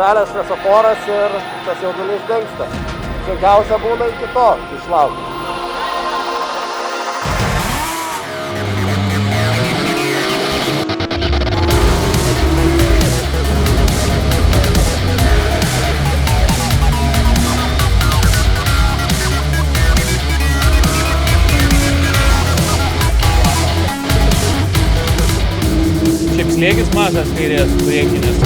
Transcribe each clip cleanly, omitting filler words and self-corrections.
žalias šviesoforas ir tas jaudulys dingsta. Sunkiausia būna iki to išlaukti. Šiaip slėgis mažas kairės priekinės.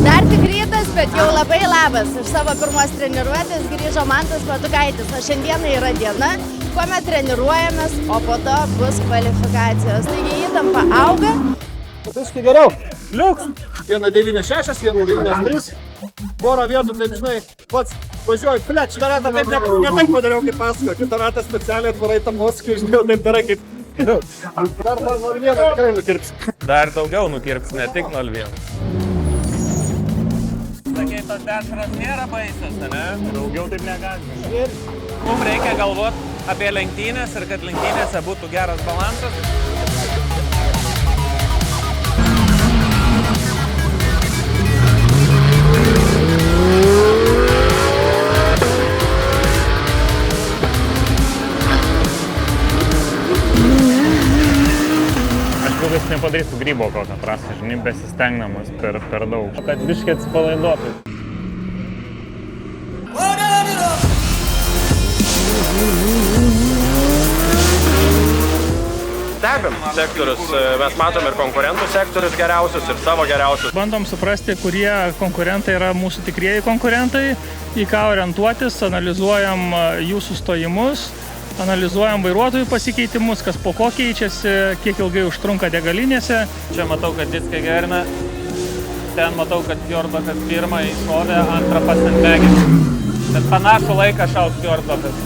Dar tik rytas, bet jau labai labas. Iš savo pirmos treniruotės grįžo Mantas Patukaitis. O šiandieną yra diena, kuomet treniruojamės, o po to bus kvalifikacijos. Taigi įtampa auga. Visiškai geriau. Liuks. 1.96, 1.93. Porą vietų, taip žinai, pats važiuoju, šitą ratą taip ne taip padariau kaip paskui. Kitą ratą specialiai atvarai tam moskui, žinau, taip darai kaip... Dar 0.1 tikrai nukirps. Dar daugiau nukirps, ne tik 0.1. Sakei, tos dešras nėra baisios, ne? Daugiau taip negalime. Mums reikia galvoti apie lenktynės ir kad lenktynėse būtų geras balansas. Vis nepadarysiu grybo kokią trasą, žinai, besistengdamas per daug. Kad biškai atsipalaiduotų. Stebim sektorius, mes matom ir konkurentų sektorius geriausius, ir savo geriausius. Bandom suprasti, kurie konkurentai yra mūsų tikrieji konkurentai, į ką orientuotis, analizuojam jų sustojimus, analizuojam vairuotojų pasikeitimus, kas po ko keičiasi, kiek ilgai užtrunka degalinėse. Čia matau, kad diskai gerina. Ten matau, kad Fjordbachas pirmą iššovė, antrą pasendegis. Bet panašų laiką šaus Fjordbachas.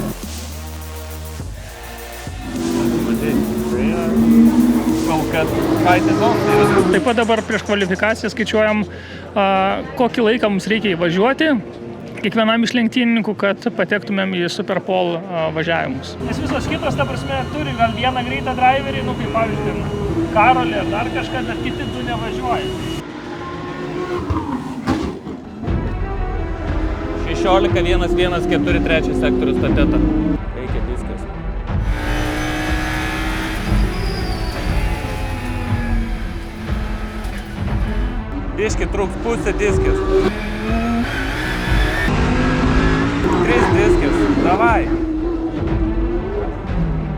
Kol kad kaitės on. Taip pat dabar prieš kvalifikaciją skaičiuojam, kokį laiką mums reikia įvažiuoti kiekvienam iš lenktynininkų, kad patektumėm į Superpole važiavimus. Nes visos kitos, ta prasme, turi gal vieną greitą driverį, kaip pavyzdžiui, Karolį ar dar kažką, bet kiti du nevažiuoja. 16.1.1.4 trečias sektorius stateta. Reikia diskas. Biški trūks pusė diskis. 3 diskis, davai.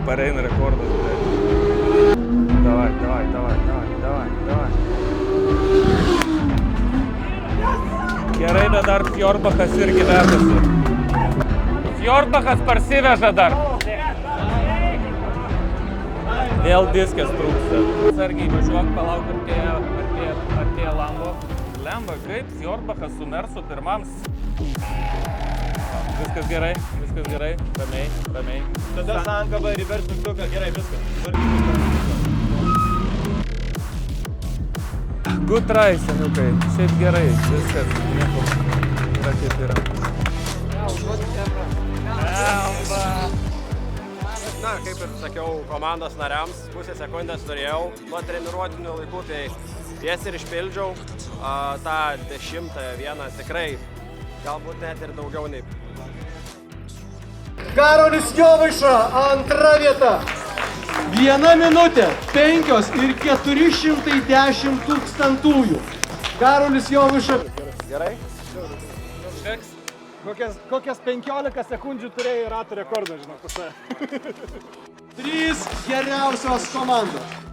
Pareina rekordas. Davai. Gerai, bet dar Fjordbachas irgi vedasi. Fjordbachas parsiveža dar. Vėl diskas trūksta. Sargiai važiuok, palauk, artėja Lambo. Lemba, kaip Fjordbachas su Mersu pirmams. Viskas gerai, ramiai. Tada sankaba ir reverse mygtuką, gerai, viskas. Good try, seniukai, šiaip gerai, viskas, nieko, yra kaip yra. Na, kaip ir sakiau komandos nariams, pusę sekundės turėjau nuo treniruotinių laikų, tai jas ir išpildžiau. tą 10.1 tikrai, galbūt net ir daugiau nei. Karolis Jovaiša, antra vieta. 1 minutė, 5 ir 410 tūkstantųjų. Karolis Jovaiša. Gerai? Užteks? Kokias 15 sekundžių turėjai ratų rekordą, žinok, pas mane. 3 geriausios komandos.